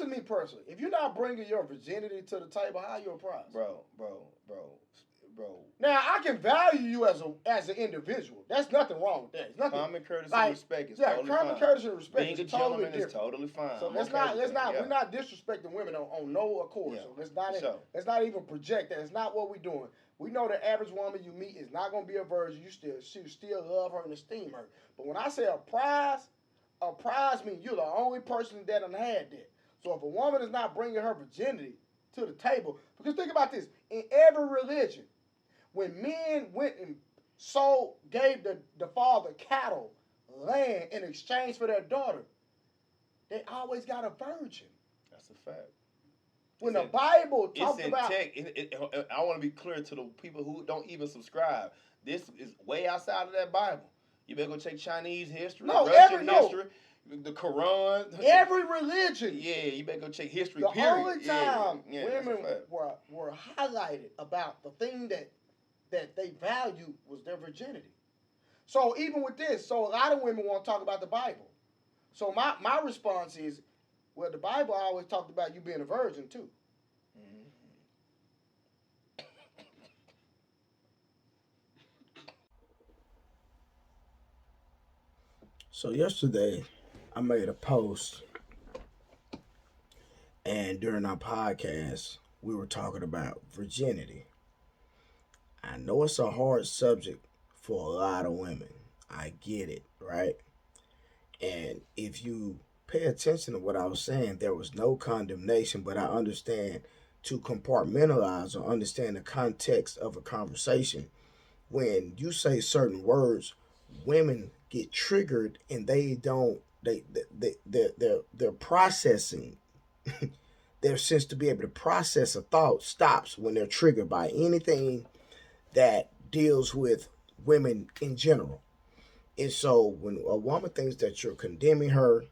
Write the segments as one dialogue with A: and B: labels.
A: is me personally. If you're not bringing your virginity to the table, how you a prize?
B: Bro.
A: Now I can value you as an individual. That's nothing wrong with that. It's nothing.
B: Common courtesy and respect is totally fine.
A: Common courtesy and respect
B: Being
A: is
B: a
A: totally
B: gentleman
A: different.
B: is totally fine.
A: So we're not disrespecting women on no accord.
B: Yeah.
A: So let's not even project that. It's not what we're doing. We know the average woman you meet is not gonna be a virgin. She still love her and esteem her. But when I say a prize means you're the only person that done had that. So if a woman is not bringing her virginity to the table, because think about this, in every religion, when men went and gave the father cattle, land in exchange for their daughter, they always got a virgin.
B: That's a fact.
A: When the Bible talks about...
B: I want to be clear to the people who don't even subscribe. This is way outside of that Bible. You better go check Chinese history, Russian history, the Quran.
A: Every religion.
B: Yeah, you better go check history,
A: the
B: period.
A: only time women
B: were
A: were highlighted about the thing that they valued was their virginity. So even with this, a lot of women want to talk about the Bible. So my response is, well, the Bible always talked about you being a virgin too. So yesterday, I made a post, and during our podcast, we were talking about virginity. I know it's a hard subject for a lot of women. I get it, right? And if you pay attention to what I was saying, there was no condemnation, but I understand to compartmentalize or understand the context of a conversation. When you say certain words, women get triggered and they're processing. Their sense to be able to process a thought stops when they're triggered by anything that deals with women in general. And so when a woman thinks that you're condemning her,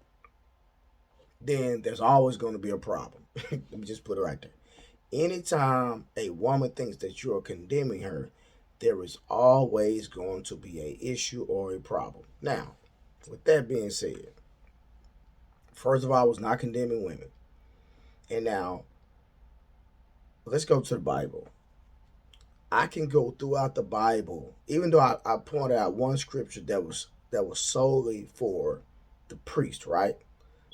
A: then there's always going to be a problem. Let me just put it right there. Anytime a woman thinks that you're condemning her, there is always going to be an issue or a problem. Now, with that being said, first of all, I was not condemning women. And now, let's go to the Bible. I can go throughout the Bible, even though I pointed out one scripture that was solely for the priest, right?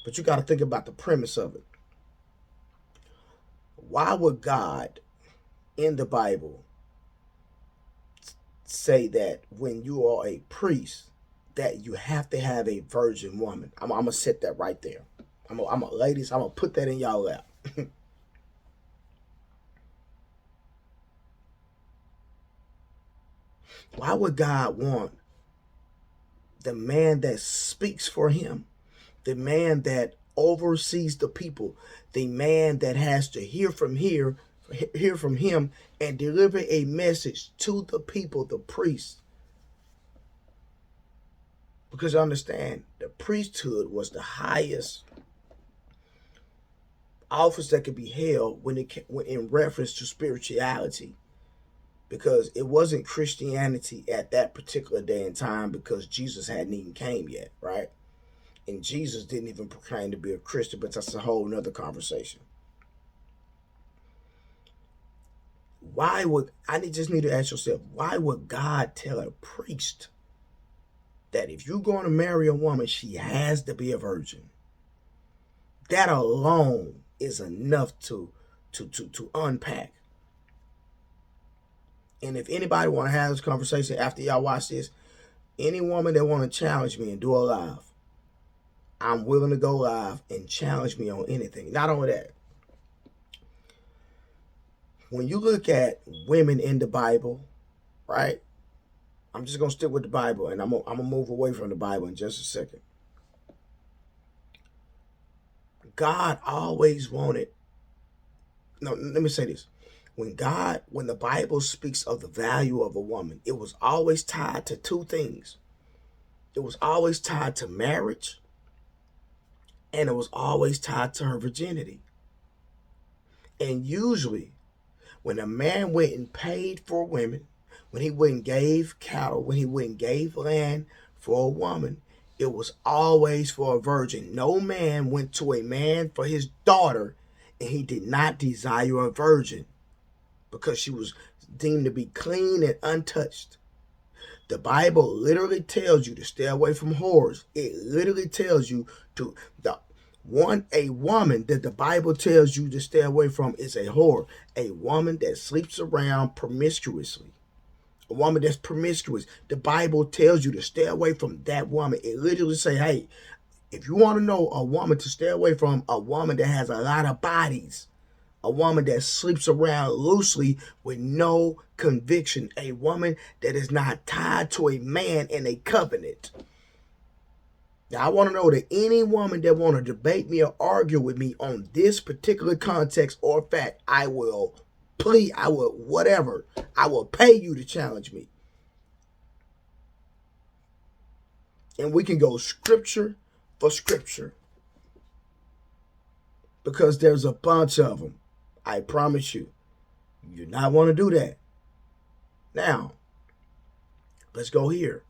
A: But you got to think about the premise of it. Why would God in the Bible say that when you are a priest, that you have to have a virgin woman? I'm gonna set that right there. Ladies, I'm gonna put that in y'all lap. Why would God want the man that speaks for him, the man that oversees the people, the man that has to hear from him and deliver a message to the people, the priests? Because understand, the priesthood was the highest office that could be held when in reference to spirituality. Because it wasn't Christianity at that particular day and time, because Jesus hadn't even came yet, right? And Jesus didn't even proclaim to be a Christian, but that's a whole nother conversation. Just need to ask yourself, why would God tell a priest that if you're going to marry a woman, she has to be a virgin? That alone is enough to unpack. And if anybody want to have this conversation after y'all watch this, any woman that want to challenge me and do a live, I'm willing to go live and challenge me on anything. Not only that, when you look at women in the Bible, right? I'm just going to stick with the Bible, and I'm going to move away from the Bible in just a second. God always wanted... No, let me say this. When the Bible speaks of the value of a woman, it was always tied to two things. It was always tied to marriage, and it was always tied to her virginity. And usually, when a man went and paid for women, when he went and gave cattle, when he went and gave land for a woman, It was always for a virgin. No man went to a man for his daughter and he did not desire a virgin because she was deemed to be clean and untouched. The Bible literally tells you to stay away from whores. It literally tells you to a woman that the Bible tells you to stay away from is a whore. A woman that sleeps around promiscuously. A woman that's promiscuous. The Bible tells you to stay away from that woman. It literally say, hey, if you want to know a woman to stay away from, a woman that has a lot of bodies, a woman that sleeps around loosely with no conviction, a woman that is not tied to a man in a covenant. Now, I want to know that any woman that want to debate me or argue with me on this particular context or fact, I will whatever. I will pay you to challenge me. And we can go scripture for scripture. Because there's a bunch of them. I promise you. You do not want to do that. Now, let's go here.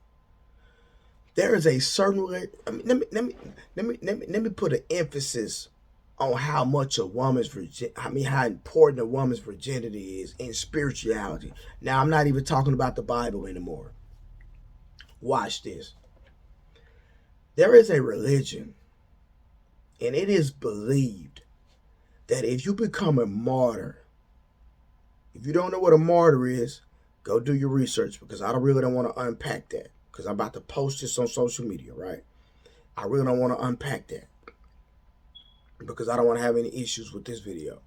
A: There is a certain. Let me put an emphasis on how much a woman's how important a woman's virginity is in spirituality. Now, I'm not even talking about the Bible anymore. Watch this. There is a religion, and it is believed that if you become a martyr, if you don't know what a martyr is, go do your research because I really don't want to unpack that because I'm about to post this on social media, right? I really don't want to unpack that because I don't want to have any issues with this video.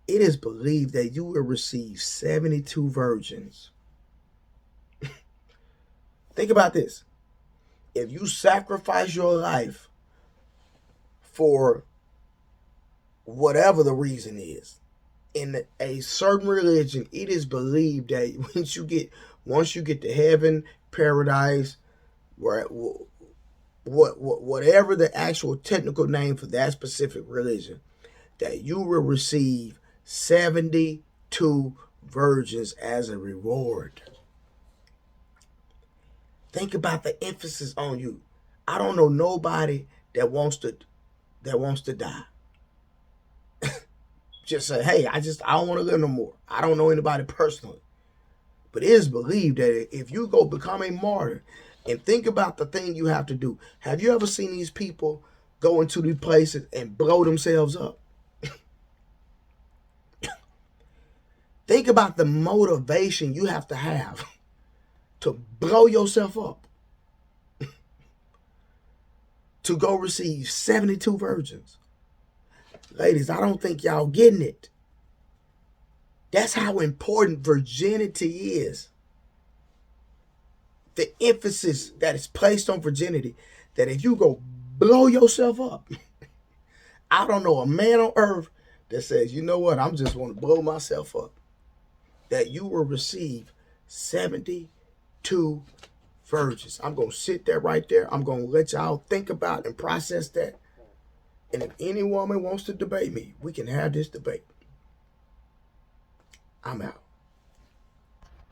A: It is believed that you will receive 72 virgins. Think about this. If you sacrifice your life for whatever the reason is, in a certain religion, it is believed that once you get to heaven, paradise, whatever the actual technical name for that specific religion, that you will receive 72 virgins as a reward. Think about the emphasis on you. I don't know nobody that wants to die. Just say, hey, I don't want to live no more. I don't know anybody personally. But it is believed that if you go become a martyr and think about the thing you have to do. Have you ever seen these people go into these places and blow themselves up? Think about the motivation you have to blow yourself up. To go receive 72 virgins. Ladies, I don't think y'all getting it. That's how important virginity is. The emphasis that is placed on virginity, that if you go blow yourself up, I don't know a man on earth that says, you know what, I'm just want to blow myself up. That you will receive 72 virgins. I'm going to sit there right there. I'm going to let y'all think about and process that. And if any woman wants to debate me, we can have this debate. I'm out.